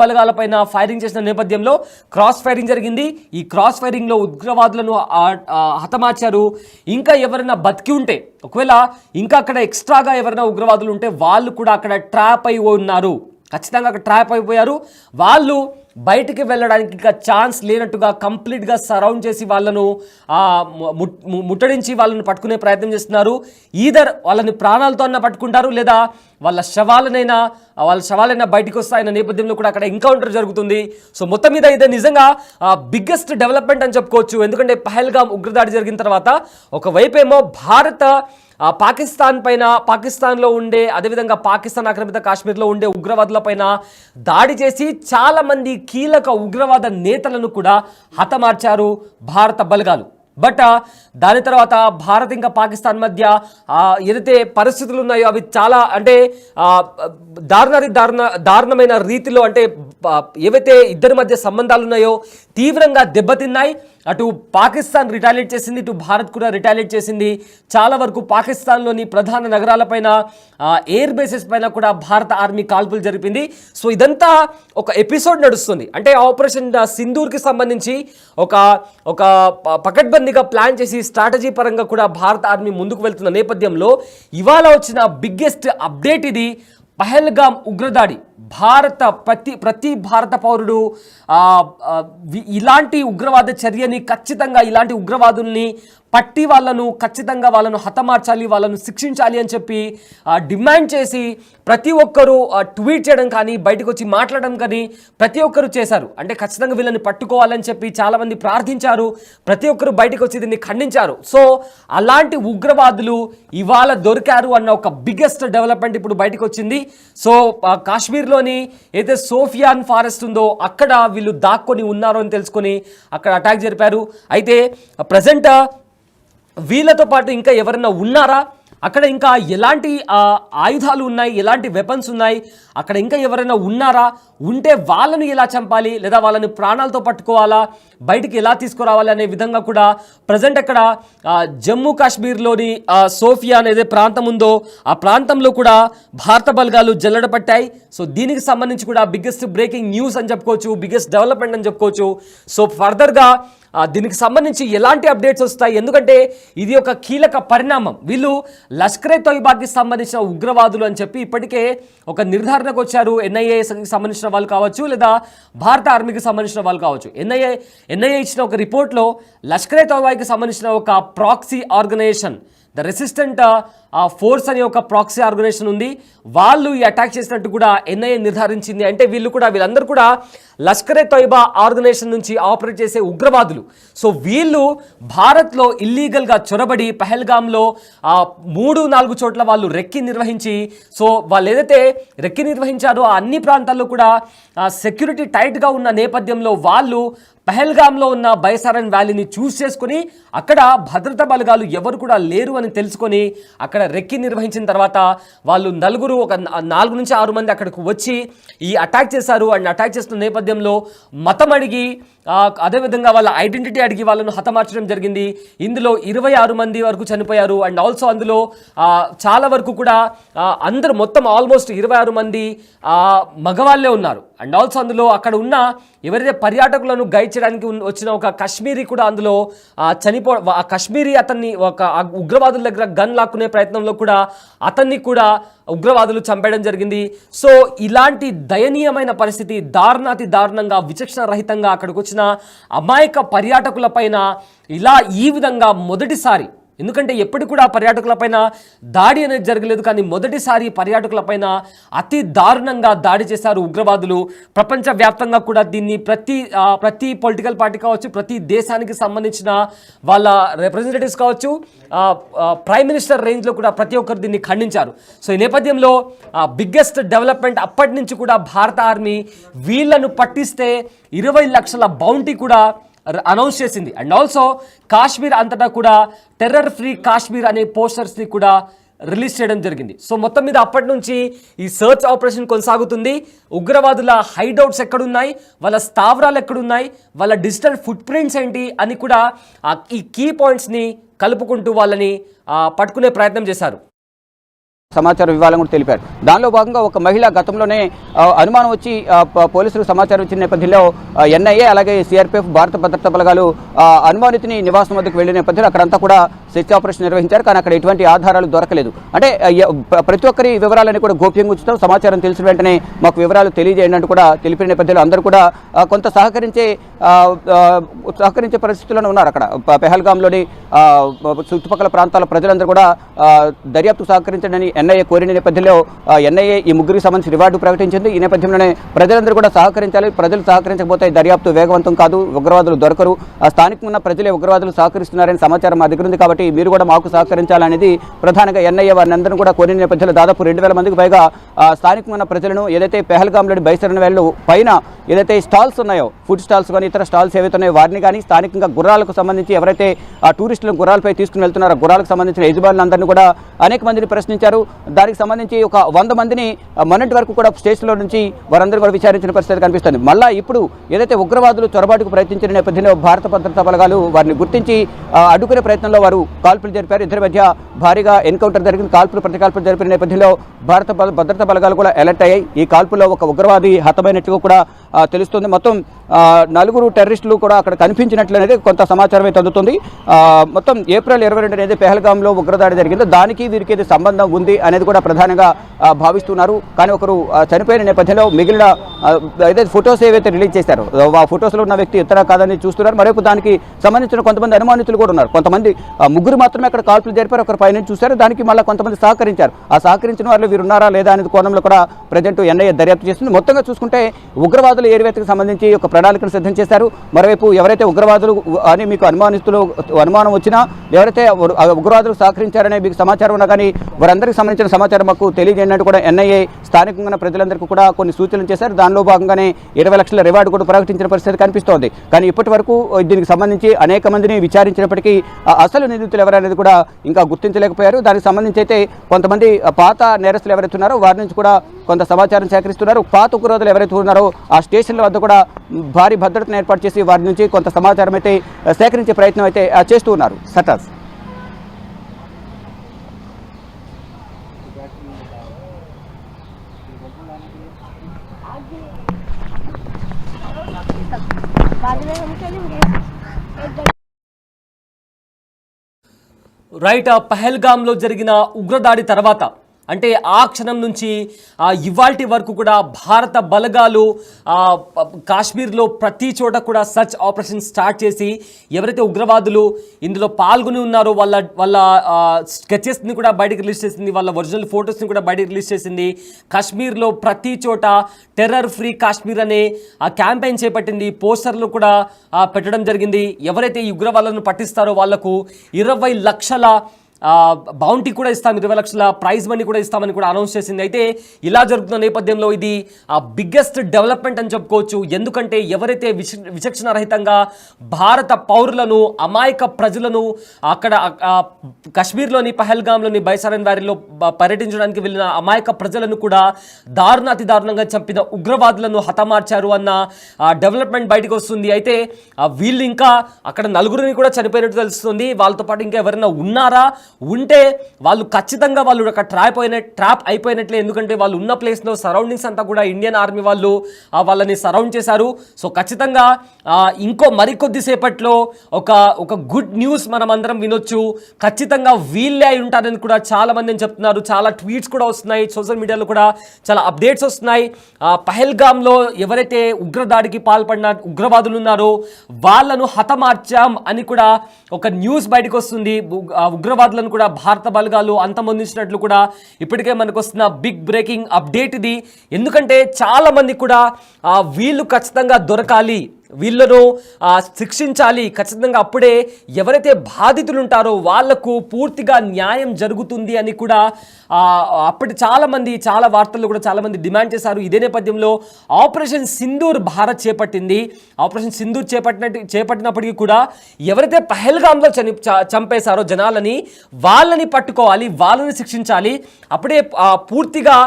బలగాలపైన firing చేసిన నేపథ్యంలో cross firing జరిగింది. ఈ క్రాస్ ఫైరింగ్లో ఉగ్రవాదులను హతమార్చారు. ఇంకా ఎవరైనా బతికి ఉంటే, ఒకవేళ ఇంకా అక్కడ ఎక్స్ట్రాగా ఎవరైనా ఉగ్రవాదులు ఉంటే వాళ్ళు కూడా అక్కడ ట్రాప్ అయి ఉన్నారు. ఖచ్చితంగా అక్కడ ట్రాప్ అయిపోయారు. వాళ్ళు బయటికి వెళ్ళడానికి ఇంకా ఛాన్స్ లేనట్టుగా కంప్లీట్గా సరౌండ్ చేసి వాళ్ళను ముట్టడించి వాళ్ళని పట్టుకునే ప్రయత్నం చేస్తున్నారు. ఈధర్ వాళ్ళని ప్రాణాలతో అన్న పట్టుకుంటారు, లేదా వాళ్ళ శవాలైనా బయటకు వస్తాయన్న నేపథ్యంలో కూడా అక్కడ ఎన్కౌంటర్ జరుగుతుంది. సో మొత్తం మీద ఇదే నిజంగా బిగ్గెస్ట్ డెవలప్మెంట్ అని చెప్పుకోవచ్చు. ఎందుకంటే పహల్గామ్ ఉగ్రదాడి జరిగిన తర్వాత ఒకవైపేమో పాకిస్తాన్లో ఉండే, అదేవిధంగా పాకిస్తాన్ ఆక్రమిత కాశ్మీర్లో ఉండే ఉగ్రవాదుల పైన దాడి చేసి చాలామంది కీలక ఉగ్రవాద నేతలను కూడా హతమార్చారు భారత బలగాలు. బట్ దాని తర్వాత భారత్ ఇంకా పాకిస్తాన్ మధ్య ఏదైతే పరిస్థితులు ఉన్నాయో అవి చాలా అంటే దారుణమైన రీతిలో, అంటే ఏవైతే ఇద్దరి మధ్య సంబంధాలు ఉన్నాయో తీవ్రంగా దెబ్బతిన్నాయి. అటు పాకిస్తాన్ రిటాలియేట్ చేసింది, ఇటు భారత్ కూడా రిటాలియేట్ చేసింది. చాలా వరకు పాకిస్తాన్లోని ప్రధాన నగరాలపైన, ఎయిర్ బేసెస్ పైన కూడా భారత ఆర్మీ కాల్పులు జరిపింది. సో ఇదంతా ఒక ఎపిసోడ్ నడుస్తుంది. అంటే ఆపరేషన్ సింధూర్కి సంబంధించి ఒక పకడ్బందీగా ప్లాన్ చేసి స్ట్రాటజీ పరంగా కూడా భారత ఆర్మీ ముందుకు వెళ్తున్న నేపథ్యంలో ఇవాళ వచ్చిన బిగ్గెస్ట్ అప్డేట్ ఇది. పహల్గామ్ ఉగ్రదాడి. ప్రతి భారత పౌరుడు ఇలాంటి ఉగ్రవాద చర్యని ఖచ్చితంగా, ఇలాంటి ఉగ్రవాదుల్ని పట్టి ఖచ్చితంగా వాళ్ళను హతమార్చాలి, వాళ్ళను శిక్షించాలి అని చెప్పి డిమాండ్ చేసి ప్రతి ఒక్కరూ ట్వీట్ చేయడం కానీ, బయటకు వచ్చి మాట్లాడడం కానీ ప్రతి ఒక్కరు చేశారు. అంటే ఖచ్చితంగా వీళ్ళని పట్టుకోవాలని చెప్పి చాలామంది ప్రార్థించారు. ప్రతి ఒక్కరు బయటకు వచ్చి దీన్ని ఖండించారు. సో అలాంటి ఉగ్రవాదులు ఇవాళ దొరికారు అన్న ఒక బిగ్గెస్ట్ డెవలప్మెంట్ ఇప్పుడు బయటకు వచ్చింది. సో కాశ్మీర్లోని ఏదైతే సోఫియాన్ ఫారెస్ట్ ఉందో అక్కడ వీళ్ళు దాక్కొని ఉన్నారో అని తెలుసుకొని అక్కడ అటాక్ జరిపారు. అయితే ప్రజెంట్ వీళ్ళతో పాటు ఇంకా ఎవరైనా ఉన్నారా, అక్కడ ఇంకా ఎలాంటి ఆయుధాలు ఉన్నాయి, ఎలాంటి వెపన్స్ ఉన్నాయి, అక్కడ ఇంకా ఎవరైనా ఉన్నారా, ఉంటే వాళ్ళని ఎలా చంపాలి, లేదా వాళ్ళని ప్రాణాలతో పట్టుకోవాలా, బయటికి ఎలా తీసుకురావాలి అనే విధంగా కూడా ప్రజెంట్ అక్కడ జమ్మూ కాశ్మీర్లోని సోఫియా అనేది ప్రాంతం ఉందో ఆ ప్రాంతంలో కూడా భారత బలగాలు జల్లెడ పట్టాయి. సో దీనికి సంబంధించి కూడా బిగ్గెస్ట్ బ్రేకింగ్ న్యూస్ అని చెప్పుకోవచ్చు, బిగ్గెస్ట్ డెవలప్మెంట్ అని చెప్పుకోవచ్చు. సో ఫర్దర్గా దీనికి సంబంధించి ఎలాంటి అప్డేట్స్ వస్తాయి, ఎందుకంటే ఇది ఒక కీలక పరిణామం. వీళ్ళు లష్కరే తోయిబాకి సంబంధించిన ఉగ్రవాదులు అని చెప్పి ఇప్పటికే ఒక నిర్ధారణకు వచ్చారు. ఎన్ఐఏకి సంబంధించిన వాళ్ళు కావచ్చు, లేదా భారత ఆర్మీకి సంబంధించిన వాళ్ళు కావచ్చు. ఎన్ఐఏ ఇచ్చిన ఒక రిపోర్ట్లో లష్కరే తోయిబాకి సంబంధించిన ఒక proxy organisation, the resistant force అనే ఒక ప్రాక్సీ ఆర్గనైజేషన్ ఉంది, వాళ్ళు ఈ అటాక్ చేసినట్టు కూడా ఎన్ఐఏ నిర్ధారించింది. అంటే వీళ్ళందరూ కూడా లష్కరే తోయిబా ఆర్గనైజేషన్ నుంచి ఆపరేట్ చేసే ఉగ్రవాదులు. సో వీళ్ళు భారత్లో ఇల్లీగల్గా చొరబడి పహల్గామ్లో 3-4 చోట్ల వాళ్ళు రెక్కి నిర్వహించి, సో వాళ్ళు ఏదైతే రెక్కి నిర్వహించారో ఆ అన్ని ప్రాంతాల్లో కూడా సెక్యూరిటీ టైట్గా ఉన్న నేపథ్యంలో వాళ్ళు పహల్గామ్లో ఉన్న బైసారన్ వ్యాలీని చూస్ చేసుకుని అక్కడ భద్రతా బలగాలు ఎవరు కూడా లేరు అని తెలుసుకొని అక్కడ రెక్కి నిర్వహించిన తర్వాత వాళ్ళు నలుగురు, ఒక 4 నుంచి 6 మంది అక్కడికి వచ్చి ఈ అటాక్ చేశారు. అండ్ అటాక్ చేస్తున్న నేపథ్యంలో మతం అడిగి, అదేవిధంగా వాళ్ళ ఐడెంటిటీ అడిగి వాళ్ళను హతమార్చడం జరిగింది. ఇందులో 26 మంది వరకు చనిపోయారు. అండ్ ఆల్సో అందులో చాలా వరకు కూడా అందరూ మొత్తం ఆల్మోస్ట్ 26 మంది మగవాళ్ళే ఉన్నారు. అండ్ ఆల్సో అందులో అక్కడ ఉన్న ఎవరైతే పర్యాటకులను గైడ్ చేయడానికి వచ్చిన ఒక కశ్మీరీ కూడా అందులో కశ్మీరీ అతన్ని ఒక ఉగ్రవాదుల దగ్గర గన్ లాక్కునే ప్రయత్నంలో కూడా అతన్ని కూడా ఉగ్రవాదులు చంపేయడం జరిగింది. సో ఇలాంటి దయనీయమైన పరిస్థితి, దారుణాతి దారుణంగా విచక్షణ రహితంగా అక్కడికి వచ్చిన అమాయక పర్యాటకుల పైన ఇలా ఈ విధంగా మొదటిసారి, ఎందుకంటే ఎప్పుడు కూడా పర్యాటకులపైన దాడి అనేది జరగలేదు, కానీ మొదటిసారి పర్యాటకులపైన అతి దారుణంగా దాడి చేశారు ఉగ్రవాదులు. ప్రపంచవ్యాప్తంగా కూడా దీన్ని ప్రతి పొలిటికల్ పార్టీ కావచ్చు, ప్రతి దేశానికి సంబంధించిన వాళ్ళ రిప్రజెంటేటివ్స్ కావచ్చు, ప్రైమ్ మినిస్టర్ రేంజ్లో కూడా ప్రతి ఒక్కరు దీన్ని ఖండించారు. సో ఈ నేపథ్యంలో బిగ్గెస్ట్ డెవలప్మెంట్ అప్పటి నుంచి కూడా భారత ఆర్మీ వీళ్లను పట్టిస్తే 20 లక్షల బౌంటీ కూడా అనౌన్స్ చేసింది. అండ్ ఆల్సో కాశ్మీర్ అంతటా కూడా టెర్రర్ ఫ్రీ కాశ్మీర్ అనే పోస్టర్స్ని కూడా రిలీజ్ చేయడం జరిగింది. సో మొత్తం మీద అప్పటి నుంచి ఈ సర్చ్ ఆపరేషన్ కొనసాగుతుంది. ఉగ్రవాదుల హైడౌట్స్ ఎక్కడున్నాయి, వాళ్ళ స్థావరాలు ఎక్కడున్నాయి, వాళ్ళ డిజిటల్ ఫుట్ ప్రింట్స్ ఏంటి అని కూడా ఈ కీ పాయింట్స్ని కలుపుకుంటూ వాళ్ళని పట్టుకునే ప్రయత్నం చేశారు. సమాచారం ఇవ్వాలని కూడా తెలిపారు. దానిలో భాగంగా ఒక మహిళ గతంలోనే అనుమానం వచ్చి పోలీసులకు సమాచారం ఇచ్చిన నేపథ్యంలో ఎన్ఐఏ అలాగే సిఆర్పిఎఫ్ భారత భద్రతా బలగాలు అనుమానితుని నివాసం వద్దకు వెళ్లిన నేపథ్యంలో అక్కడంతా కూడా సెర్చ్ ఆపరేషన్ నిర్వహించారు. కానీ అక్కడ ఎటువంటి ఆధారాలు దొరకలేదు. అంటే ప్రతి ఒక్కరి వివరాలని కూడా గోప్యంగా ఉంచుతాం, సమాచారం తెలిసిన వెంటనే మాకు వివరాలు తెలియజేయండి అంటూ కూడా తెలిపిన నేపథ్యంలో అందరూ కూడా కొంత సహకరించే పరిస్థితుల్లో ఉన్నారు. అక్కడ పెహల్గాంలోని చుట్టుపక్కల ప్రాంతాల ప్రజలందరూ కూడా దర్యాప్తు సహకరించండి ఎన్ఐఏ కోరిన నేపథ్యంలో ఎన్ఐఏ ఈ ముగ్గురికి సంబంధించి రివార్డు ప్రకటించింది. ఈ నేపథ్యంలోనే ప్రజలందరూ కూడా సహకరించాలి. ప్రజలు సహకరించకపోతే దర్యాప్తు వేగవంతం కాదు, ఉగ్రవాదులు దొరకరు. స్థానికంగా ఉన్న ప్రజలే ఉగ్రవాదులు సహకరిస్తున్నారని సమాచారం మా దగ్గర ఉంది, కాబట్టి మీరు కూడా మాకు సహకరించాలనేది ప్రధానంగా ఎన్ఐఏ వారిని అందరూ కూడా కోరిన నేపథ్యంలో దాదాపు 2000 మందికి పైగా స్థానికంగా ఉన్న ప్రజలను ఏదైతే పెహల్గాంలోని బైసరణ వేళ్ళు పైన ఏదైతే స్టాల్స్ ఉన్నాయో, ఫుడ్ స్టాల్స్ కానీ ఇతర స్టాల్స్ ఏవైతే ఉన్నాయో వారిని కానీ స్థానికంగా గుర్రాలకు సంబంధించి ఎవరైతే టూరిస్టులను గుర్రాలపై తీసుకుని వెళ్తున్నారో గుర్రాలకు సంబంధించిన యజమానులందరినీ కూడా అనేక మందిని ప్రశ్నించారు. దానికి సంబంధించి ఒక 100 మందిని మొన్నటి వరకు కూడా స్టేషన్లో నుంచి వారందరూ కూడా విచారించిన పరిస్థితి కనిపిస్తుంది. మళ్ళా ఇప్పుడు ఏదైతే ఉగ్రవాదులు చొరబాటుకు ప్రయత్నించిన నేపథ్యంలో భారత భద్రతా బలగాలు వారిని గుర్తించి అడ్డుకునే ప్రయత్నంలో వారు కాల్పులు జరిపారు. ఇద్దరి మధ్య భారీగా ఎన్కౌంటర్ జరిగింది. ప్రతికాల్పులు జరిపిన నేపథ్యంలో భారత భద్రతా బలగాలు కూడా అలర్ట్ అయ్యాయి. ఈ కాల్పుల్లో ఒక ఉగ్రవాది హతమైనట్టుగా కూడా తెలుస్తుంది. మొత్తం 4 టెర్రరిస్టులు కూడా అక్కడ కనిపించినట్లు అనేది కొంత సమాచారం అయితే అందుతుంది. మొత్తం ఏప్రిల్ 22 అనేది పెహల్గాంలో ఉగ్రదాడి జరిగిందో దానికి వీరికి ఏది సంబంధం ఉంది అనేది కూడా ప్రధానంగా భావిస్తున్నారు. కానీ ఒకరు చనిపోయిన నేపథ్యంలో మిగిలిన ఏదైతే ఫొటోస్ ఏవైతే రిలీజ్ చేశారో ఆ ఫొటోస్లో ఉన్న వ్యక్తి ఇతర కాదని చూస్తున్నారు. మరొక దానికి సంబంధించిన కొంతమంది అనుమానితులు కూడా ఉన్నారు. కొంతమంది ముగ్గురు మాత్రమే అక్కడ కాల్పులు జరిపారు, ఒకరు పైన చూశారు. దానికి మళ్ళీ కొంతమంది సహకరించారు. ఆ సహకరించిన వాళ్ళు వీరు ఉన్నారా లేదా అనేది కోణంలో కూడా ప్రజెంట్ ఎన్ఐఏ దర్యాప్తు చేస్తుంది. మొత్తంగా చూసుకుంటే ఉగ్రవాదులు ఏరివేతకు సంబంధించి ఒక ప్రణాళికను సిద్ధం చేశారు. మరోవైపు ఎవరైతే ఉగ్రవాదులు అని మీకు అనుమానం వచ్చినా ఎవరైతే ఉగ్రవాదులు సహకరించారనే మీకు సమాచారం ఉన్నా కానీ వారందరికీ సంబంధించిన సమాచారం మాకు తెలియజేయనట్టు కూడా ఎన్ఐఏ స్థానికంగా ప్రజలందరికీ కూడా కొన్ని సూచనలు చేశారు. దానిలో భాగంగానే 20 లక్షల రివార్డు కూడా ప్రకటించిన పరిస్థితి కనిపిస్తోంది. కానీ ఇప్పటి వరకు దీనికి సంబంధించి అనేక మందిని విచారించినప్పటికీ అసలు నిందితులు ఎవరనేది కూడా ఇంకా గుర్తించలేకపోయారు. దానికి సంబంధించి అయితే కొంతమంది పాత నేరస్తులు ఎవరైతే ఉన్నారో వారి నుంచి కూడా కొంత సమాచారం సేకరిస్తున్నారు. పాత ఉగ్రవాదులు ఎవరైతే ఉన్నారో ఆ స్టేషన్ల వద్ద కూడా భారీ భద్రతను ఏర్పాటు చేసి వారి నుంచి కొంత సమాచారం అయితే సేకరించే ప్రయత్నం అయితే చేస్తూ ఉన్నారు. సటాస్ రైట్. పహల్గాంలో జరిగిన ఉగ్రదాడి తర్వాత అంటే ఆ క్షణం నుంచి ఇవాల్టి వరకు కూడా భారత బలగాలు కాశ్మీర్లో ప్రతి చోట కూడా సర్చ్ ఆపరేషన్ స్టార్ట్ చేసి ఎవరైతే ఉగ్రవాదులు ఇందులో పాల్గొని ఉన్నారో వాళ్ళ స్కెచెస్ని కూడా బయటకు రిలీజ్ చేసింది, వాళ్ళ ఒరిజినల్ ఫొటోస్ని కూడా బయటకు రిలీజ్ చేసింది. కాశ్మీర్లో ప్రతి చోట టెర్రర్ ఫ్రీ కాశ్మీర్ అనే క్యాంపెయిన్ చేపట్టింది. పోస్టర్లు కూడా పెట్టడం జరిగింది. ఎవరైతే ఈ ఉగ్రవాదులను పట్టిస్తారో వాళ్లకు 20 లక్షల బౌంటీ కూడా ఇస్తాం, 20 లక్షల ప్రైజ్ మనీ కూడా ఇస్తామని కూడా అనౌన్స్ చేసింది. అయితే ఇలా జరుగుతున్న నేపథ్యంలో ఇది బిగ్గెస్ట్ డెవలప్మెంట్ అని చెప్పుకోవచ్చు. ఎందుకంటే ఎవరైతే విచక్షణారహితంగా భారత పౌరులను, అమాయక ప్రజలను అక్కడ కాశ్మీర్లోని పహల్గాంలోని బైసారన్ వ్యాలీలో పర్యటించడానికి వెళ్ళిన అమాయక ప్రజలను కూడా దారుణాతి దారుణంగా చంపిన ఉగ్రవాదులను హతమార్చారు అన్న డెవలప్మెంట్ బయటకు వస్తుంది. అయితే వీళ్ళు ఇంకా అక్కడ 4గురిని కూడా చనిపోయినట్టు తెలుస్తుంది. వాళ్ళతో పాటు ఇంకా ఎవరైనా ఉన్నారా, ఉంటే వాళ్ళు ఖచ్చితంగా వాళ్ళు అక్కడ ట్రాప్ అయిపోయినట్లే. ఎందుకంటే వాళ్ళు ఉన్న ప్లేస్లో సరౌండింగ్స్ అంతా కూడా ఇండియన్ ఆర్మీ వాళ్ళు వాళ్ళని సరౌండ్ చేశారు. సో ఖచ్చితంగా ఇంకో మరికొద్దిసేపట్లో ఒక గుడ్ న్యూస్ మనం అందరం వినొచ్చు. ఖచ్చితంగా వీళ్ళే అయి ఉంటారని కూడా చాలా మంది చెప్తున్నారు. చాలా ట్వీట్స్ కూడా వస్తున్నాయి, సోషల్ మీడియాలో కూడా చాలా అప్డేట్స్ వస్తున్నాయి. పహల్గాంలో ఎవరైతే ఉగ్రదాడికి పాల్పడిన ఉగ్రవాదులు ఉన్నారో వాళ్ళను హతమార్చాం అని కూడా ఒక న్యూస్ బయటకు వస్తుంది. ఉగ్రవాదులను కూడా భారత బలగాలు అంతమొందించినట్లు కూడా ఇప్పటికే మనకు వస్తున్న బిగ్ బ్రేకింగ్ అప్డేట్ ఇది. ఎందుకంటే చాలా మంది కూడా వీళ్ళు ఖచ్చితంగా దొరకాలి, వీళ్ళను శిక్షించాలి ఖచ్చితంగా, అప్పుడే ఎవరైతే బాధితులు ఉంటారో వాళ్లకు పూర్తిగా న్యాయం జరుగుతుంది అని కూడా అప్పటి చాలా వార్తల్లో కూడా చాలామంది డిమాండ్ చేశారు. ఇదే నేపథ్యంలో ఆపరేషన్ సింధూర్ భారత్ చేపట్టింది. ఆపరేషన్ సింధూర్ చేపట్టినప్పటికీ కూడా ఎవరైతే పహల్గాంలో చంపేశారో జనాలని వాళ్ళని పట్టుకోవాలి, వాళ్ళని శిక్షించాలి, అప్పుడే పూర్తిగా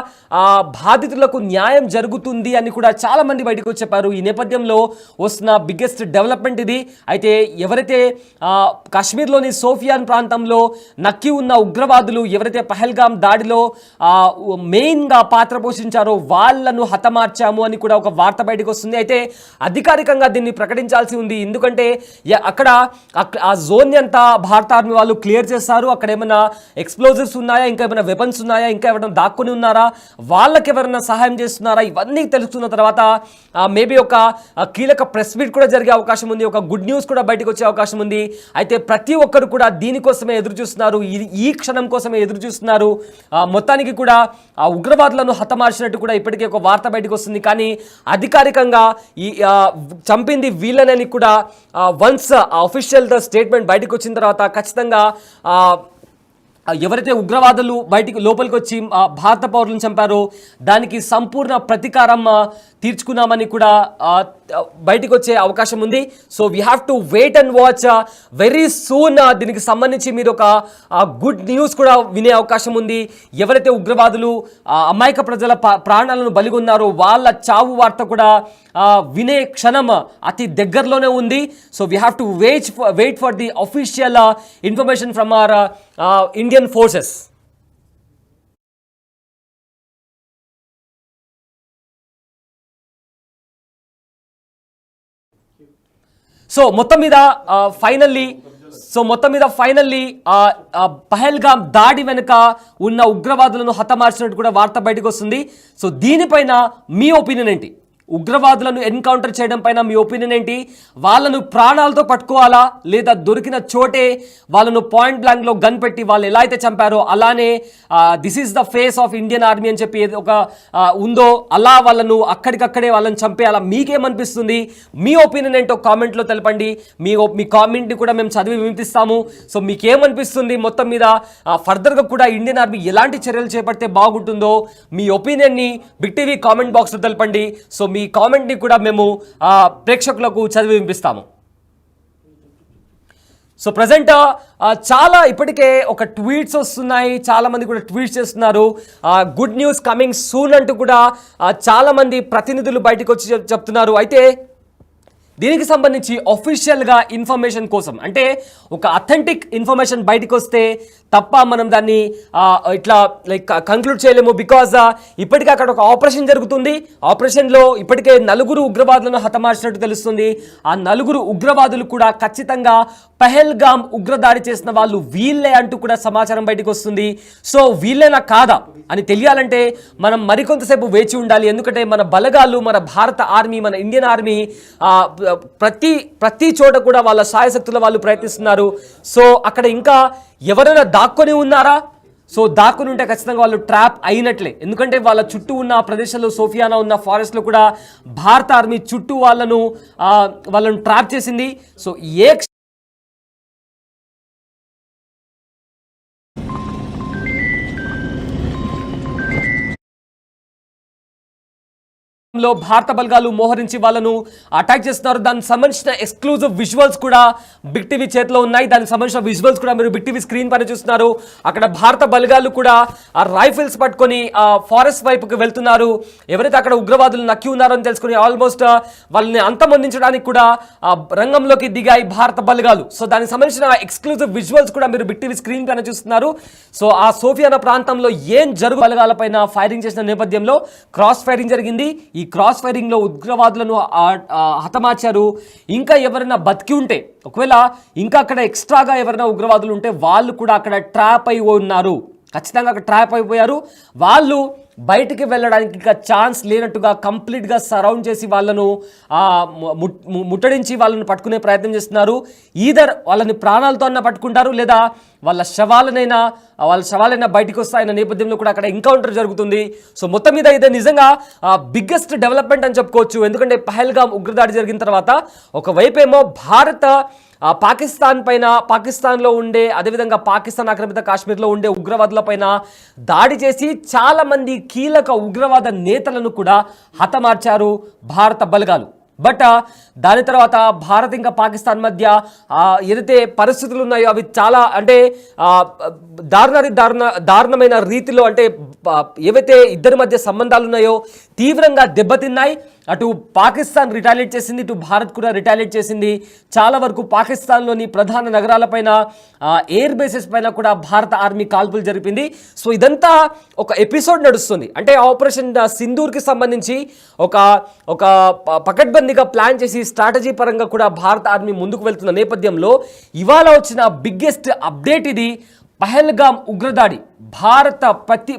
బాధితులకు న్యాయం జరుగుతుంది అని కూడా చాలామంది బయటకు చెప్పారు. ఈ నేపథ్యంలో వస్తున్న బిగ్గెస్ట్ డెవలప్మెంట్ ఇది. అయితే ఎవరైతే కాశ్మీర్లోని సోఫియాన్ ప్రాంతంలో నక్కి ఉన్న ఉగ్రవాదులు ఎవరైతే పహల్గామ్ దాడిలో మెయిన్గా పాత్ర పోషించారో వాళ్ళను హతమార్చాము అని కూడా ఒక వార్త బయటకు వస్తుంది. అయితే అధికారికంగా దీన్ని ప్రకటించాల్సి ఉంది, ఎందుకంటే అక్కడ ఆ జోన్ అంతా భారత ఆర్మీ వాళ్ళు క్లియర్ చేస్తారు. అక్కడ ఏమైనా ఎక్స్ప్లోజివ్స్ ఉన్నాయా, ఇంకా ఏమైనా వెపన్స్ ఉన్నాయా, ఇంకా ఎవరైనా దాక్కుని ఉన్నారా, వాళ్ళకి ఎవరైనా సహాయం చేస్తున్నారా, ఇవన్నీ తెలుస్తున్న తర్వాత మేబీ ఒక కీలక ప్రెస్ మీట్ కూడా జరిగే అవకాశం ఉంది, ఒక గుడ్ న్యూస్ కూడా బయటకు వచ్చే అవకాశం ఉంది. అయితే ప్రతి ఒక్కరు కూడా దీనికోసమే ఎదురు చూస్తున్నారు, ఈ క్షణం కోసమే ఎదురు చూస్తున్నారు. మొత్తానికి కూడా ఆ ఉగ్రవాదులను హతమార్చినట్టు కూడా ఇప్పటికే ఒక వార్త బయటకు వస్తుంది. కానీ అధికారికంగా ఈ చంపింది వీళ్ళనని కూడా వన్స్ అఫీషియల్ స్టేట్మెంట్ బయటకు వచ్చిన తర్వాత ఖచ్చితంగా ఎవరైతే ఉగ్రవాదులు లోపలికి వచ్చి భారత పౌరులను చంపారో దానికి సంపూర్ణ ప్రతీకారం తీర్చుకున్నామని కూడా బయటకు వచ్చే అవకాశం ఉంది. So we have to wait and watch very soon. దీనికి సంబంధించి మీరు ఒక గుడ్ న్యూస్ కూడా వినే అవకాశం ఉంది. ఎవరైతే ఉగ్రవాదులు అమాయక ప్రజల ప్రాణాలను బలిగొన్నారో వాళ్ళ చావు వార్త కూడా వినే క్షణం అతి దగ్గరలోనే ఉంది. So we have to wait for the official information from our Indian forces. So మొత్తం మీద ఫైనల్లీ పహల్గామ్ దాడి వెనుక ఉన్న ఉగ్రవాదులను హతమార్చినట్టు కూడా వార్త బయటకు వస్తుంది. సో దీనిపైన మీ ఒపీనియన్ ఏంటి? ఉగ్రవాదులను ఎన్కౌంటర్ చేయడం పైన మీ ఒపీనియన్ ఏంటి? వాళ్ళను ప్రాణాలతో పట్టుకోవాలా, లేదా దొరికిన చోటే వాళ్ళను పాయింట్ బ్లాంక్లో గన్ పెట్టి వాళ్ళు ఎలా అయితే చంపారో అలానే this is the face of Indian army అని చెప్పి ఒక ఉందో అలా వాళ్ళను అక్కడికక్కడే వాళ్ళని చంపేయాలా? మీకేమనిపిస్తుంది? మీ ఒపీనియన్ ఏంటో కామెంట్లో తెలపండి. మీ కామెంట్ని కూడా మేము చదివి వినిపిస్తాము. సో మీకేమనిపిస్తుంది? మొత్తం మీద ఫర్దర్గా కూడా ఇండియన్ ఆర్మీ ఎలాంటి చర్యలు చేపడితే బాగుంటుందో మీ ఒపీనియన్ని బిగ్ టీవీ కామెంట్ బాక్స్లో తెలపండి. సో మీ కామెంట్ని కూడా మేము ప్రేక్షకులకు చదివి వినిపిస్తాము. సో ప్రజెంట్ చాలా ఇప్పటికే ఒక ట్వీట్స్ వస్తున్నాయి, చాలామంది కూడా ట్వీట్స్ చేస్తున్నారు. గుడ్ న్యూస్ కమింగ్ సూన్ అంటూ కూడా చాలామంది ప్రతినిధులు బయటకు వచ్చి చెప్తున్నారు. అయితే దీనికి సంబంధించి అఫీషియల్గా ఇన్ఫర్మేషన్ కోసం, అంటే ఒక అథెంటిక్ ఇన్ఫర్మేషన్ బయటకు వస్తే తప్ప మనం దాన్ని ఇట్లా కంక్లూడ్ చేయలేము. బికాజ్ ఇప్పటికే అక్కడ ఒక ఆపరేషన్ జరుగుతుంది. ఆపరేషన్లో ఇప్పటికే 4 ఉగ్రవాదులను హతమార్చినట్టు తెలుస్తుంది. ఆ 4 ఉగ్రవాదులు కూడా ఖచ్చితంగా పహల్గామ్ ఉగ్రదాడి చేసిన వాళ్ళు వీళ్ళే అంటూ కూడా సమాచారం బయటకు వస్తుంది. సో వీళ్ళేనా కాదా అని తెలియాలంటే మనం మరికొంతసేపు వేచి ఉండాలి. ఎందుకంటే మన బలగాలు, మన భారత ఆర్మీ, మన ఇండియన్ ఆర్మీ ప్రతి చోట కూడా వాళ్ళ సాయశక్తుల వాళ్ళు ప్రయత్నిస్తున్నారు. సో అక్కడ ఇంకా ఎవరైనా దాక్కొని ఉన్నారా? సో దాక్కుని ఉంటే ఖచ్చితంగా వాళ్ళు ట్రాప్ అయినట్లే. ఎందుకంటే వాళ్ళ చుట్టూ ఉన్న ప్రదేశాల్లో, సోఫియానా ఉన్న ఫారెస్ట్లో కూడా భారత ఆర్మీ చుట్టూ వాళ్ళను ట్రాప్ చేసింది. సో భారత బలగాలు మోహరించి వాళ్ళను అటాక్ చేస్తున్నారు. దానికి సంబంధించిన ఎక్స్క్లూజివ్ విజువల్స్ కూడా బిగ్ టీవీ చేతిలో ఉన్నాయి. దానికి సంబంధించిన విజువల్స్ కూడా మీరు బిగ్ టీవీ స్క్రీన్ పైన చూస్తున్నారు. అక్కడ భారత బలగాలు కూడా ఆ రైఫిల్స్ పట్టుకొని ఫారెస్ట్ వైపుకి వెళ్తున్నారు. ఎవరైతే అక్కడ ఉగ్రవాదులు నక్కి ఉన్నారో అని తెలుసుకుని ఆల్మోస్ట్ వాళ్ళని అంతమొందించడానికి కూడా రంగంలోకి దిగాయి భారత బలగాలు. సో దానికి సంబంధించిన ఎక్స్క్లూజివ్ విజువల్స్ కూడా మీరు బిగ్ టీవీ స్క్రీన్ పైన చూస్తున్నారు. సో ఆ సోఫియానా ప్రాంతంలో బలగాలపైన ఫైరింగ్ చేసిన నేపథ్యంలో క్రాస్ ఫైరింగ్ జరిగింది. ఈ క్రాస్ ఫైరింగ్ లో ఉగ్రవాదులను హతమార్చారు. ఇంకా ఎవరైనా బతికి ఉంటే, ఒకవేళ ఇంకా అక్కడ ఎక్స్ట్రాగా ఎవరైనా ఉగ్రవాదులు ఉంటే వాళ్ళు కూడా అక్కడ ట్రాప్ అయి ఉన్నారు. ఖచ్చితంగా అక్కడ ట్రాప్ అయిపోయారు. వాళ్ళు బయటికి వెళ్ళడానికి ఇంకా ఛాన్స్ లేనట్టుగా కంప్లీట్గా సరౌండ్ చేసి వాళ్ళను ముట్టడించి వాళ్ళని పట్టుకునే ప్రయత్నం చేస్తున్నారు. ఈధర్ వాళ్ళని ప్రాణాలతో అన్న పట్టుకుంటారు, లేదా వాళ్ళ శవాలైనా బయటకు వస్తాయన్న నేపథ్యంలో కూడా అక్కడ ఎన్కౌంటర్ జరుగుతుంది. సో మొత్తం మీద ఇదే నిజంగా బిగ్గెస్ట్ డెవలప్మెంట్ అని చెప్పుకోవచ్చు. ఎందుకంటే పహల్గామ్ ఉగ్రదాడి జరిగిన తర్వాత ఒకవైపేమో పాకిస్తాన్లో ఉండే, అదేవిధంగా పాకిస్తాన్ ఆక్రమిత కాశ్మీర్లో ఉండే ఉగ్రవాదుల పైన దాడి చేసి చాలామంది కీలక ఉగ్రవాద నేతలను కూడా హతమార్చారు భారత బలగాలు. బట్ దాని తర్వాత భారత్ ఇంకా పాకిస్తాన్ మధ్య ఏదైతే పరిస్థితులు ఉన్నాయో అవి చాలా అంటే దారుణమైన రీతిలో, అంటే ఏవైతే ఇద్దరి మధ్య సంబంధాలు ఉన్నాయో తీవ్రంగా దెబ్బతిన్నాయి. అటు పాకిస్తాన్ రిటాలియేట్ చేసింది, ఇటు భారత్ కూడా రిటాలియేట్ చేసింది. చాలా వరకు పాకిస్తాన్లోని ప్రధాన నగరాలపైన, ఎయిర్ బేసెస్ పైన కూడా భారత ఆర్మీ కాల్పులు జరిపింది. సో ఇదంతా ఒక ఎపిసోడ్ నడుస్తుంది. అంటే ఆపరేషన్ సింధూర్కి సంబంధించి ఒక పకడ్బందీగా ప్లాన్ చేసి స్ట్రాటజీ పరంగా కూడా భారత ఆర్మీ ముందుకు వెళ్తున్న నేపథ్యంలో ఇవాళ వచ్చిన బిగ్గెస్ట్ అప్డేట్ ఇది. పహల్గామ్ ఉగ్రదాడి.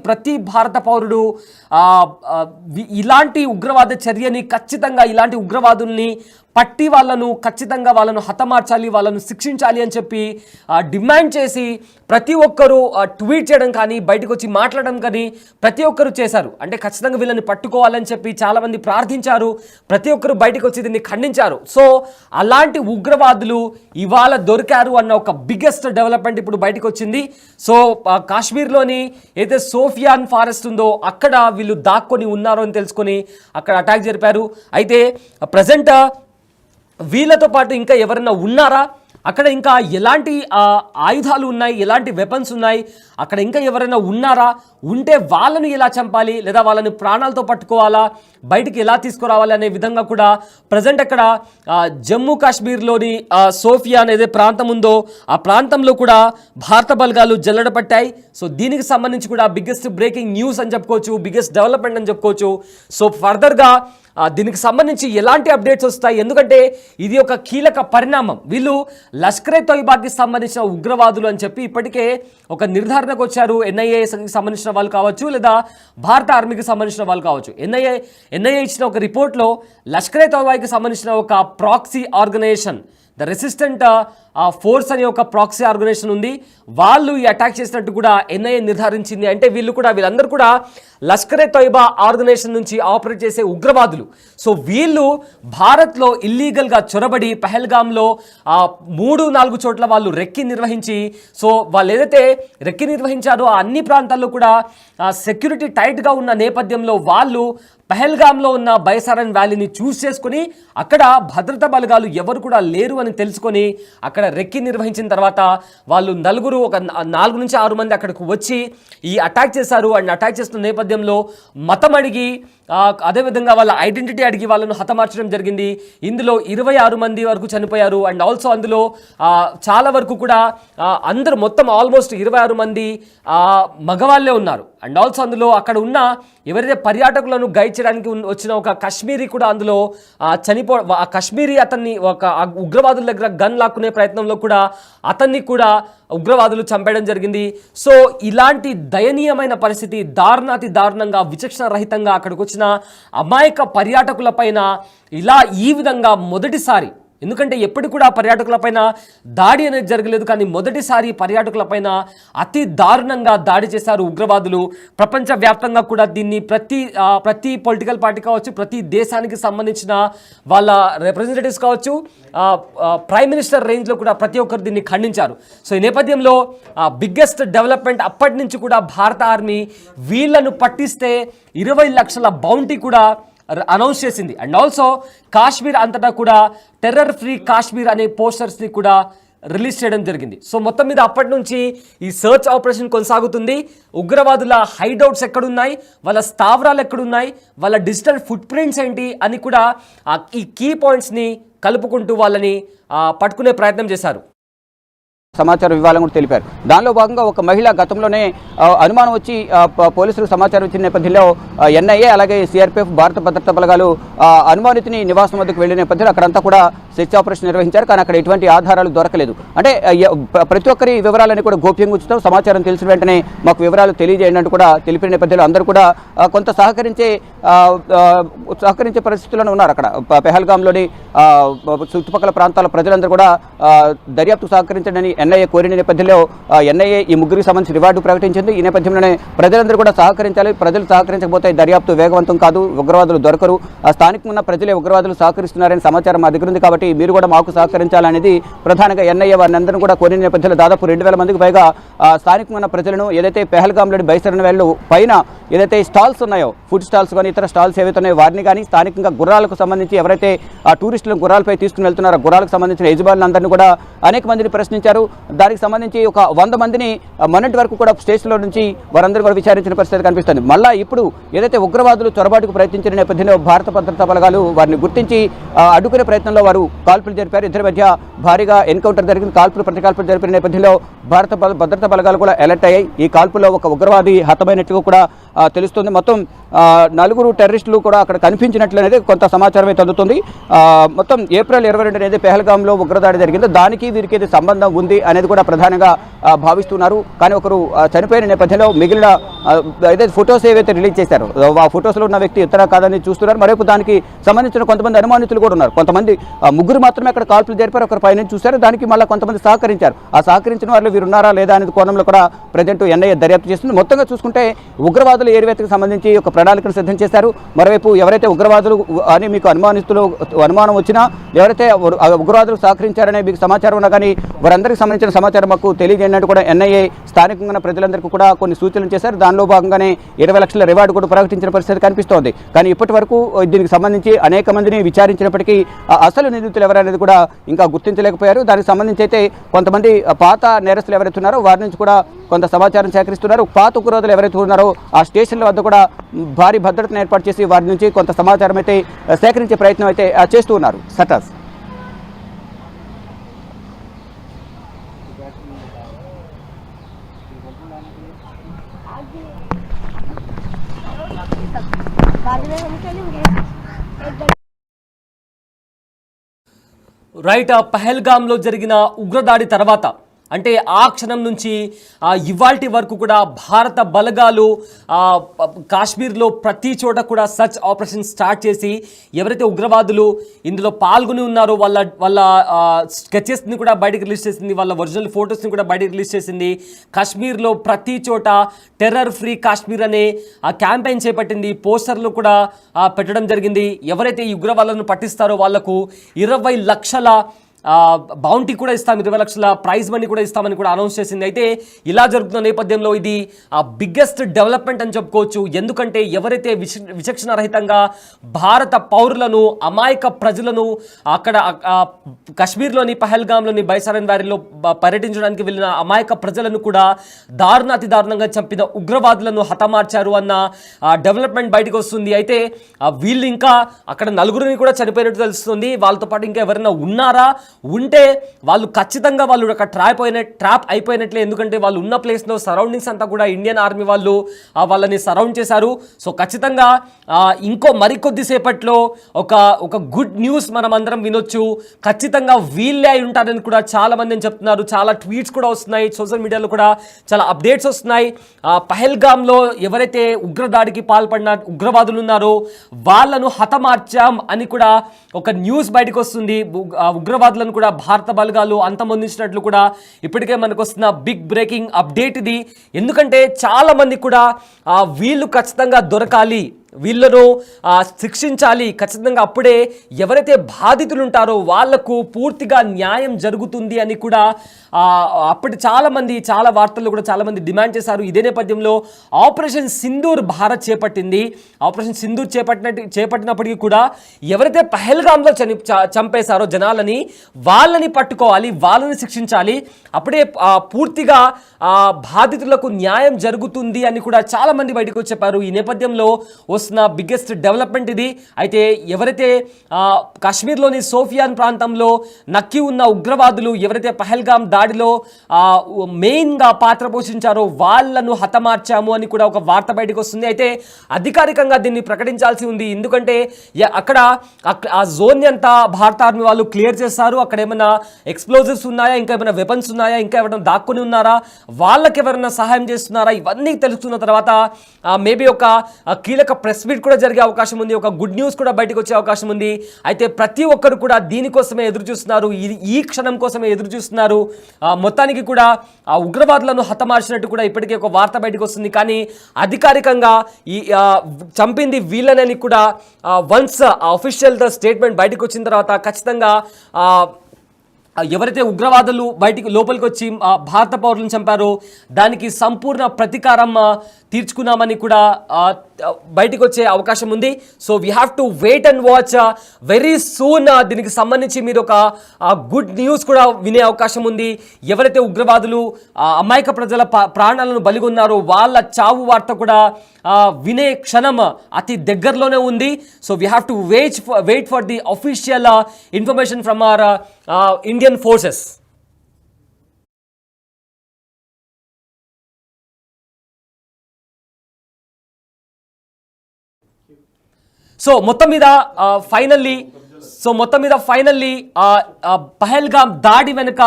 ప్రతి భారత పౌరుడు ఇలాంటి ఉగ్రవాద చర్యని ఖచ్చితంగా, ఇలాంటి ఉగ్రవాదుల్ని పట్టి ఖచ్చితంగా వాళ్ళను హతమార్చాలి, వాళ్ళను శిక్షించాలి అని చెప్పి డిమాండ్ చేసి ప్రతి ఒక్కరూ ట్వీట్ చేయడం కానీ, బయటకు వచ్చి మాట్లాడడం కానీ ప్రతి ఒక్కరు చేశారు. అంటే ఖచ్చితంగా వీళ్ళని పట్టుకోవాలని చెప్పి చాలామంది ప్రార్థించారు. ప్రతి ఒక్కరు బయటకు వచ్చి దీన్ని ఖండించారు. సో అలాంటి ఉగ్రవాదులు ఇవాళ దొరికారు అన్న ఒక బిగ్గెస్ట్ డెవలప్మెంట్ ఇప్పుడు బయటకు వచ్చింది. సో కాశ్మీర్లోని అయితే సోఫియాన్ ఫారెస్ట్ ఉందో అక్కడ వీళ్ళు దాక్కొని ఉన్నారో అని తెలుసుకొని అక్కడ అటాక్ జరిపారు. అయితే ప్రజెంట్ వీళ్ళతో పాటు ఇంకా ఎవరైనా ఉన్నారా, అక్కడ ఇంకా ఎలాంటి ఆయుధాలు ఉన్నాయి, ఎలాంటి వెపన్స్ ఉన్నాయి, అక్కడ ఇంకా ఎవరైనా ఉన్నారా, ఉంటే వాళ్ళని ఎలా చంపాలి, లేదా వాళ్ళని ప్రాణాలతో పట్టుకోవాలా, బయటికి ఎలా తీసుకురావాలి అనే విధంగా కూడా ప్రజెంట్ అక్కడ జమ్మూ కాశ్మీర్లోని సోఫియా అనేది ప్రాంతం ఉందో ఆ ప్రాంతంలో కూడా భారత బలగాలు జల్లెడపట్టాయి. సో దీనికి సంబంధించి కూడా బిగ్గెస్ట్ బ్రేకింగ్ న్యూస్ అని చెప్పుకోవచ్చు, బిగ్గెస్ట్ డెవలప్మెంట్ అని చెప్పుకోవచ్చు. సో ఫర్దర్గా దీనికి సంబంధించి ఎలాంటి అప్డేట్స్ వస్తాయి, ఎందుకంటే ఇది ఒక కీలక పరిణామం. వీళ్ళు లష్కరే తోయిబాకి సంబంధించిన ఉగ్రవాదులు అని చెప్పి ఇప్పటికే ఒక నిర్ధారణకు వచ్చారు. ఎన్ఐఏకి సంబంధించిన వాళ్ళు కావచ్చు, లేదా భారత ఆర్మీకి సంబంధించిన వాళ్ళు కావచ్చు. ఎన్ఐఏ ఇచ్చిన ఒక రిపోర్ట్లో లష్కరే తోయిబాకి సంబంధించిన ఒక proxy organisation, the resistant force అనే ఒక ప్రాక్సీ ఆర్గనైజేషన్ ఉంది, వాళ్ళు ఈ అటాక్ చేసినట్టు కూడా ఎన్ఐఏ నిర్ధారించింది. అంటే వీళ్ళందరూ కూడా లష్కరే తోయిబా ఆర్గనైజేషన్ నుంచి ఆపరేట్ చేసే ఉగ్రవాదులు. సో వీళ్ళు భారత్లో ఇల్లీగల్గా చొరబడి పహల్గామ్లో 3-4 చోట్ల వాళ్ళు రెక్కి నిర్వహించి, సో వాళ్ళు ఏదైతే రెక్కి నిర్వహించారో ఆ అన్ని ప్రాంతాల్లో కూడా సెక్యూరిటీ టైట్గా ఉన్న నేపథ్యంలో వాళ్ళు పహల్గామ్లో ఉన్న బైసారన్ వ్యాలీని చూస్ చేసుకుని అక్కడ భద్రతా బలగాలు ఎవరు కూడా లేరు అని తెలుసుకొని అక్కడ రెక్కి నిర్వహించిన తర్వాత వాళ్ళు నలుగురు, ఒక 4 నుంచి 6 మంది అక్కడికి వచ్చి ఈ అటాక్ చేశారు. అండ్ అటాక్ చేస్తున్న నేపథ్యంలో మతం అడిగి, అదేవిధంగా వాళ్ళ ఐడెంటిటీ అడిగి వాళ్ళను హతమార్చడం జరిగింది. ఇందులో 26 మంది వరకు చనిపోయారు. అండ్ ఆల్సో అందులో చాలా వరకు కూడా అందరూ మొత్తం ఆల్మోస్ట్ 26 మంది మగవాళ్ళే ఉన్నారు. అండ్ ఆల్సో అందులో అక్కడ ఉన్న ఎవరైతే పర్యాటకులను గైడ్ చేయడానికి వచ్చిన ఒక కశ్మీరీ కూడా అందులో ఆ కశ్మీరీ అతన్ని ఒక ఉగ్రవాదుల దగ్గర గన్ లాక్కునే ప్రయత్నంలో కూడా అతన్ని కూడా ఉగ్రవాదులు చంపేయడం జరిగింది. సో ఇలాంటి దయనీయమైన పరిస్థితి, దారుణాతి దారుణంగా విచక్షణ రహితంగా అక్కడికి వచ్చిన అమాయక పర్యాటకులపైన ఇలా ఈ విధంగా మొదటిసారి, ఎందుకంటే ఎప్పటికి కూడా పర్యాటకులపైన దాడి అనేది జరగలేదు, కానీ మొదటిసారి పర్యాటకులపైన అతి దారుణంగా దాడి చేశారు ఉగ్రవాదులు. ప్రపంచవ్యాప్తంగా కూడా దీన్ని ప్రతి పొలిటికల్ పార్టీ కావచ్చు, ప్రతి దేశానికి సంబంధించిన వాళ్ళ రిప్రజెంటేటివ్స్ కావచ్చు, ప్రైమ్ మినిస్టర్ రేంజ్లో కూడా ప్రతి ఒక్కరు దీన్ని ఖండించారు. సో ఈ నేపథ్యంలో బిగ్గెస్ట్ డెవలప్మెంట్ అప్పటి నుంచి కూడా భారత ఆర్మీ వీళ్లను పట్టిస్తే 20 లక్షల బౌంటీ కూడా అనౌన్స్ చేసింది. అండ్ ఆల్సో కాశ్మీర్ అంతటా కూడా టెర్రర్ ఫ్రీ కాశ్మీర్ అనే పోస్టర్స్ని కూడా రిలీజ్ చేయడం జరిగింది. సో మొత్తం మీద అప్పటి నుంచి ఈ సర్చ్ ఆపరేషన్ కొనసాగుతుంది. ఉగ్రవాదుల హైడౌట్స్ ఎక్కడున్నాయి, వాళ్ళ స్థావరాలు ఎక్కడున్నాయి, వాళ్ళ డిజిటల్ ఫుట్ ప్రింట్స్ ఏంటి అని కూడా ఈ కీ పాయింట్స్ని కలుపుకుంటూ వాళ్ళని పట్టుకునే ప్రయత్నం చేశారు. సమాచారం ఇవ్వాలని కూడా తెలిపారు. దానిలో భాగంగా ఒక మహిళ గతంలోనే అనుమానం వచ్చి పోలీసులకు సమాచారం ఇచ్చిన నేపథ్యంలో ఎన్ఐఏ అలాగే సిఆర్పిఎఫ్ భారత భద్రతా బలగాలు అనుమానితుని నివాసం వద్దకు వెళ్లిన నేపథ్యంలో అక్కడంతా కూడా సెర్చ్ ఆపరేషన్ నిర్వహించారు. కానీ అక్కడ ఎటువంటి ఆధారాలు దొరకలేదు. అంటే ప్రతి ఒక్కరి వివరాలని కూడా గోప్యంగా ఉంచుతాం, సమాచారం తెలిసిన వెంటనే మాకు వివరాలు తెలియజేయండి అంటూ కూడా తెలిపిన నేపథ్యంలో అందరూ కూడా కొంత సహకరించే పరిస్థితుల్లో ఉన్నారు. అక్కడ పెహల్గామ్లోని చుట్టుపక్కల ప్రాంతాల ప్రజలందరూ కూడా దర్యాప్తు సహకరించండి ఎన్ఐఏ కోరిన నేపథ్యంలో ఎన్ఐఏ ఈ ముగ్గురికి సంబంధించి రివార్డు ప్రకటించింది. ఈ నేపథ్యంలోనే ప్రజలందరూ కూడా సహకరించాలి. ప్రజలు సహకరించకపోతే దర్యాప్తు వేగవంతం కాదు, ఉగ్రవాదులు దొరకరు. స్థానికంగా ఉన్న ప్రజలే ఉగ్రవాదులు సహకరిస్తున్నారని సమాచారం మా దగ్గర ఉంది, కాబట్టి మీరు కూడా మాకు సహకరించాలనేది ప్రధానంగా ఎన్ఐఏ వారిని అందరూ కూడా కోరిన నేపథ్యంలో దాదాపు 2000 మందికి పైగా స్థానికంగా ఉన్న ప్రజలను ఏదైతే పెహల్గామ్లోని బైసరన్ వ్యాలీలో పైన ఏదైతే స్టాల్స్ ఉన్నాయో, ఫుడ్ స్టాల్స్ కానీ ఇతర స్టాల్స్ ఏవైతే ఉన్నాయో వారిని కానీ స్థానికంగా గుర్రాలకు సంబంధించి ఎవరైతే టూరిస్ట్ టెర్రరిస్టులను గుర్రాలపై తీసుకుని వెళ్తున్నారు. గుర్రాలకు సంబంధించిన యజమానులందరినీ కూడా అనేక మందిని ప్రశ్నించారు. దానికి సంబంధించి ఒక 100 మందిని మొన్నటి వరకు కూడా స్టేషన్లో నుంచి వారందరూ కూడా విచారించిన పరిస్థితి కనిపిస్తుంది. మళ్ళా ఇప్పుడు ఏదైతే ఉగ్రవాదులు చొరబాటుకు ప్రయత్నించిన నేపథ్యంలో భారత భద్రతా బలగాలు వారిని గుర్తించి అడ్డుకునే ప్రయత్నంలో వారు కాల్పులు జరిపారు. ఇద్దరి మధ్య భారీగా ఎన్కౌంటర్ జరిగింది. ప్రతికాల్పులు జరిపిన నేపథ్యంలో భారత భద్రతా బలగాలు కూడా అలర్ట్ అయ్యాయి. ఈ కాల్పుల్లో ఒక ఉగ్రవాది హతమైనట్టుగా కూడా తెలుస్తుంది. మొత్తం 4 టెర్రరిస్టులు కూడా అక్కడ కనిపించినట్లు అనేది కొంత సమాచారం అయితే అందుతుంది. మొత్తం ఏప్రిల్ 22 అనేది పెహల్గాంలో ఉగ్రదాడి జరిగిందో దానికి వీరికి ఏది సంబంధం ఉంది అనేది కూడా ప్రధానంగా భావిస్తున్నారు. కానీ ఒకరు చనిపోయిన నేపథ్యంలో మిగిలిన ఏదైతే ఫొటోస్ ఏవైతే రిలీజ్ చేశారో ఆ ఫొటోస్లో ఉన్న వ్యక్తి ఇతర కాదని చూస్తున్నారు. మరోవైపు దానికి సంబంధించిన కొంతమంది అనుమానితులు కూడా ఉన్నారు. కొంతమంది 3 మాత్రమే అక్కడ కాల్పులు జరిపారు, ఒకరు పైన చూశారు. దానికి మళ్ళీ కొంతమంది సహకరించారు. ఆ సహకరించిన వాళ్ళు వీరు ఉన్నారా లేదా అనేది కోణంలో కూడా ప్రజెంట్ ఎన్ఐఏ దర్యాప్తు చేస్తుంది. మొత్తంగా చూసుకుంటే ఉగ్రవాదులు ఏరివేతకు సంబంధించి ఒక ప్రణాళికను సిద్ధం చేశారు. మరోవైపు ఎవరైతే ఉగ్రవాదులు అని మీకు అనుమానం వచ్చినా ఎవరైతే ఉగ్రవాదులు సహకరించారనే మీకు సమాచారం ఉన్నా కానీ వారందరికీ సంబంధించిన సమాచారం మాకు తెలియజేయనట్టు కూడా ఎన్ఐఏ స్థానికంగా ప్రజలందరికీ కూడా కొన్ని సూచనలు చేశారు. దానిలో భాగంగానే 20 లక్షల రివార్డు కూడా ప్రకటించిన పరిస్థితి కనిపిస్తోంది. కానీ ఇప్పటి వరకు దీనికి సంబంధించి అనేక మందిని విచారించినప్పటికీ అసలు నిందితులు ఎవరనేది కూడా ఇంకా గుర్తించలేకపోయారు. దానికి సంబంధించి అయితే కొంతమంది పాత నేరస్తులు ఎవరైతే ఉన్నారో వారి నుంచి కూడా కొంత సమాచారం సేకరిస్తున్నారు. పాత ఉగ్రవాదులు ఎవరైతే ఉన్నారో ఆ స్టేషన్ల వద్ద కూడా భారీ భద్రతను ఏర్పాటు చేసి వారి నుంచి కొంత సమాచారం అయితే సేకరించే ప్రయత్నం అయితే చేస్తూ ఉన్నారు. సటాస్ రైట్. పహల్గామ్లో జరిగిన ఉగ్రదాడి తర్వాత అంటే ఆ క్షణం నుంచి ఇవాల్టి వరకు కూడా భారత బలగాలు కాశ్మీర్లో ప్రతి చోట కూడా సర్చ్ ఆపరేషన్ స్టార్ట్ చేసి ఎవరైతే ఉగ్రవాదులు ఇందులో పాల్గొని ఉన్నారో వాళ్ళ స్కెచెస్ని కూడా బయటకు రిలీజ్ చేసింది, వాళ్ళ ఒరిజినల్ ఫొటోస్ని కూడా బయటకు రిలీజ్ చేసింది. కాశ్మీర్లో ప్రతి చోట టెర్రర్ ఫ్రీ కాశ్మీర్ అనే క్యాంపెయిన్ చేపట్టింది. పోస్టర్లు కూడా పెట్టడం జరిగింది. ఎవరైతే ఈ ఉగ్రవాదులను పట్టిస్తారో వాళ్లకు 20 లక్షల బౌంటీ కూడా ఇస్తాం, 20 లక్షల ప్రైజ్ మనీ కూడా ఇస్తామని కూడా అనౌన్స్ చేసింది. అయితే ఇలా జరుగుతున్న నేపథ్యంలో ఇది బిగ్గెస్ట్ డెవలప్మెంట్ అని చెప్పుకోవచ్చు. ఎందుకంటే ఎవరైతే విచక్షణారహితంగా భారత పౌరులను, అమాయక ప్రజలను అక్కడ కాశ్మీర్లోని పహల్గామ్లోని బైసారన్ వ్యాలీలో పర్యటించడానికి వెళ్ళిన అమాయక ప్రజలను కూడా అతి దారుణంగా చంపిన ఉగ్రవాదులను హతమార్చారు అన్న డెవలప్మెంట్ బయటకు వస్తుంది. అయితే వీళ్ళు ఇంకా అక్కడ 4 కూడా చనిపోయినట్టు తెలుస్తుంది. వాళ్ళతో పాటు ఇంకా ఎవరైనా ఉన్నారా, ఉంటే వాళ్ళు ఖచ్చితంగా వాళ్ళు ఒక ట్రాప్ అయిపోయినట్లే. ఎందుకంటే వాళ్ళు ఉన్న ప్లేస్లో సరౌండింగ్స్ అంతా కూడా ఇండియన్ ఆర్మీ వాళ్ళు వాళ్ళని సరౌండ్ చేశారు. సో ఖచ్చితంగా మరికొద్దిసేపట్లో ఒక గుడ్ న్యూస్ మనం అందరం వినొచ్చు. ఖచ్చితంగా వీళ్ళే అయి ఉంటారని కూడా చాలా మంది చెప్తున్నారు. చాలా ట్వీట్స్ కూడా వస్తున్నాయి, సోషల్ మీడియాలో కూడా చాలా అప్డేట్స్ వస్తున్నాయి. పహల్గామ్లో ఎవరైతే ఉగ్రదాడికి పాల్పడిన ఉగ్రవాదులు ఉన్నారో వాళ్ళను హతమార్చాం అని కూడా ఒక న్యూస్ బయటకు వస్తుంది. ఉగ్రవాదులను కూడా భారత బలగాలు అంతమొందించినట్లు కూడా ఇప్పటికే మనకు వస్తున్న బిగ్ బ్రేకింగ్ అప్డేట్ ఇది. ఎందుకంటే చాలా మంది కూడా వీళ్ళు ఖచ్చితంగా దొరకాలి, వీళ్ళను శిక్షించాలి ఖచ్చితంగా, అప్పుడే ఎవరైతే బాధితులు ఉంటారో వాళ్లకు పూర్తిగా న్యాయం జరుగుతుంది అని కూడా అప్పటి చాలా వార్తల్లో కూడా చాలామంది డిమాండ్ చేశారు. ఇదే నేపథ్యంలో ఆపరేషన్ సింధూర్ భారత్ చేపట్టింది. ఆపరేషన్ సింధూర్ చేపట్టినప్పటికీ కూడా ఎవరైతే పహల్గామ్లో చంపేశారో జనాలని, వాళ్ళని పట్టుకోవాలి, వాళ్ళని శిక్షించాలి, అప్పుడే పూర్తిగా బాధితులకు న్యాయం జరుగుతుంది అని కూడా చాలామంది బయటకు చెప్పారు. ఈ నేపథ్యంలో బిగ్గెస్ట్ డెవలప్మెంట్ ఇది. అయితే ఎవరైతే కాశ్మీర్లోని సోఫియాన్ ప్రాంతంలో నక్కి ఉన్న ఉగ్రవాదులు ఎవరైతే పహల్గామ్ దాడిలో మెయిన్గా పాత్ర పోషించారో వాళ్ళను హతమార్చాము అని కూడా ఒక వార్త బయటకు వస్తుంది. అయితే అధికారికంగా దీన్ని ప్రకటించాల్సి ఉంది. ఎందుకంటే అక్కడ ఆ జోన్ అంతా భారత ఆర్మీ వాళ్ళు క్లియర్ చేస్తారు. అక్కడ ఏమైనా ఎక్స్ప్లోజివ్స్ ఉన్నాయా, ఇంకా ఏమైనా వెపన్స్ ఉన్నాయా, ఇంకా ఎవరైనా దాక్కుని ఉన్నారా, వాళ్ళకి ఎవరైనా సహాయం చేస్తున్నారా, ఇవన్నీ తెలుసుకున్న తర్వాత మేబీ ఒక కీలక ప్రెస్ మీట్ కూడా జరిగే అవకాశం ఉంది. ఒక గుడ్ న్యూస్ కూడా బయటకు వచ్చే అవకాశం ఉంది. అయితే ప్రతి ఒక్కరు కూడా దీనికోసమే ఎదురు చూస్తున్నారు, ఈ క్షణం కోసమే ఎదురు చూస్తున్నారు. మొత్తానికి కూడా ఆ ఉగ్రవాదులను హతమార్చినట్టు కూడా ఇప్పటికే ఒక వార్త బయటకు వస్తుంది. కానీ అధికారికంగా ఈ చంపింది వీళ్ళనని కూడా వన్స్ అఫీషియల్ స్టేట్మెంట్ బయటకు వచ్చిన తర్వాత ఖచ్చితంగా ఎవరైతే ఉగ్రవాదులు లోపలికి వచ్చి భారత పౌరులను చంపారో దానికి సంపూర్ణ ప్రతీకారం తీర్చుకున్నామని కూడా బయటికి వచ్చే అవకాశం ఉంది. So we have to wait and watch very soon. దీనికి సంబంధించి మీరు ఒక గుడ్ న్యూస్ కూడా వినే అవకాశం ఉంది. ఎవరైతే ఉగ్రవాదులు అమాయక ప్రజల ప్రాణాలను బలిగొన్నారో వాళ్ళ చావు వార్త కూడా వినే క్షణం అతి దగ్గరలోనే ఉంది. So we have to wait for the official information from our Indian forces. So మొత్తం మీద ఫైనల్లీ పహల్గామ్ దాడి వెనుక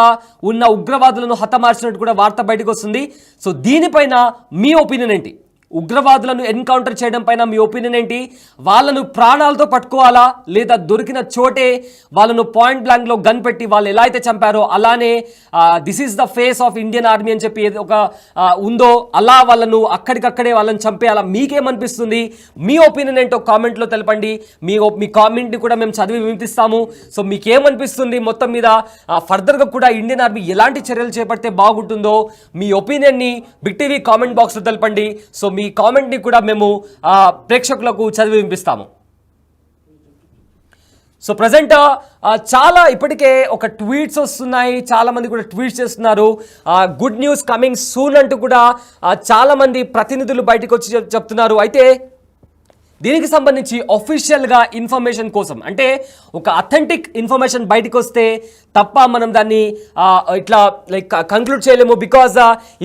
ఉన్న ఉగ్రవాదులను హతమార్చినట్టు కూడా వార్త బయటకు వస్తుంది. సో దీనిపైన మీ ఒపీనియన్ ఏంటి? ఉగ్రవాదులను ఎన్కౌంటర్ చేయడం పైన మీ ఒపీనియన్ ఏంటి? వాళ్ళను ప్రాణాలతో పట్టుకోవాలా, లేదా దొరికిన చోటే వాళ్ళను పాయింట్ బ్లాంక్లో గన్ పెట్టి వాళ్ళు ఎలా అయితే చంపారో అలానే this is the face of Indian army అని చెప్పి ఒక ఉందో అలా వాళ్ళను అక్కడికక్కడే వాళ్ళని చంపేయాలా? మీకేమనిపిస్తుంది? మీ ఒపీనియన్ ఏంటో కామెంట్లో తెలపండి. మీ కామెంట్ని కూడా మేము చదివి వినిపిస్తాము. సో మీకేమనిపిస్తుంది? మొత్తం మీద ఫర్దర్గా కూడా ఇండియన్ ఆర్మీ ఎలాంటి చర్యలు చేపడితే బాగుంటుందో మీ ఒపీనియన్ని బిగ్ టీవీ కామెంట్ బాక్స్లో తెలపండి. సో మీ కామెంట్ని కూడా మేము ప్రేక్షకులకు చదివి వినిపిస్తాము. సో ప్రజెంట్ చాలా ఇప్పటికే ఒక ట్వీట్స్ వస్తున్నాయి, చాలా మంది కూడా ట్వీట్స్ చేస్తున్నారు. గుడ్ న్యూస్ కమింగ్ సూన్ అంటూ కూడా చాలా మంది ప్రతినిధులు బయటకు వచ్చి చెప్తున్నారు. అయితే దీనికి సంబంధించి అఫీషియల్గా ఇన్ఫర్మేషన్ కోసం, అంటే ఒక అథెంటిక్ ఇన్ఫర్మేషన్ బయటకు వస్తే తప్ప మనం దాన్ని ఇట్లా కంక్లూడ్ చేయలేము. బికాజ్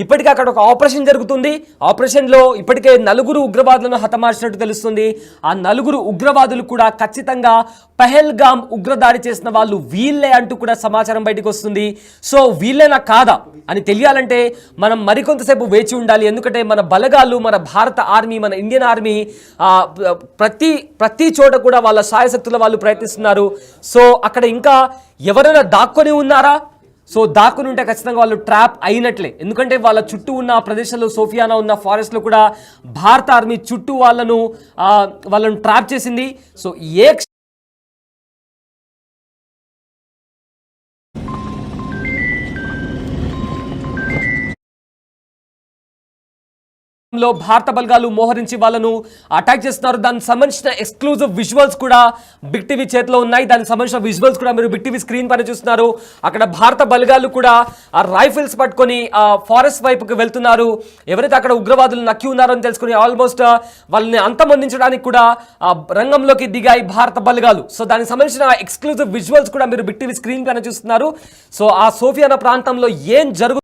ఇప్పటికే అక్కడ ఒక ఆపరేషన్ జరుగుతుంది. ఆపరేషన్లో ఇప్పటికే 4 ఉగ్రవాదులను హతమార్చినట్టు తెలుస్తుంది. ఆ 4 ఉగ్రవాదులు కూడా ఖచ్చితంగా పహల్గామ్ ఉగ్రదాడి చేసిన వాళ్ళు వీళ్ళే అంటూ కూడా సమాచారం బయటకు వస్తుంది. సో వీళ్ళేనా కాదా అని తెలియాలంటే మనం మరికొంతసేపు వేచి ఉండాలి. ఎందుకంటే మన బలగాలు, మన భారత ఆర్మీ, మన ఇండియన్ ఆర్మీ ప్రతి చోట కూడా వాళ్ళ సాయశక్తుల వాళ్ళు ప్రయత్నిస్తున్నారు. సో అక్కడ ఇంకా ఎవరైనా దాక్కొని ఉన్నారా? సో దాక్కుని ఉంటే ఖచ్చితంగా వాళ్ళు ట్రాప్ అయినట్లే. ఎందుకంటే వాళ్ళ చుట్టూ ఉన్న ప్రదేశంలో, సోఫియానా ఉన్న ఫారెస్ట్లో కూడా భారత ఆర్మీ చుట్టూ వాళ్ళను ట్రాప్ చేసింది. సో ఏ లో భారత బలగాలు మోహరించి వాళ్ళను అటాక్ చేస్తున్నారు. దానికి సంబంధించిన ఎక్స్క్లూజివ్ విజువల్స్ కూడా బిగ్ టీవీ చేతిలో ఉన్నాయి. దానికి సంబంధించిన విజువల్స్ కూడా మీరు బిగ్ టీవీ స్క్రీన్ పైన చూస్తున్నారు. అక్కడ భారత బలగాలు కూడా ఆ రైఫిల్స్ పట్టుకొని ఆ ఫారెస్ట్ వైపుకి వెళ్తున్నారు. ఎవరైతే అక్కడ ఉగ్రవాదులు నక్కి ఉన్నారో అని తెలుసుకుని ఆల్మోస్ట్ వాళ్ళని అంతమొందించడానికి కూడా రంగంలోకి దిగాయి భారత బలగాలు. సో దానికి సంబంధించిన ఎక్స్క్లూజివ్ విజువల్స్ కూడా మీరు బిగ్ టీవీ స్క్రీన్ పైన చూస్తున్నారు. సో ఆ సోఫియానా ప్రాంతంలో ఏం జరుగుతుంది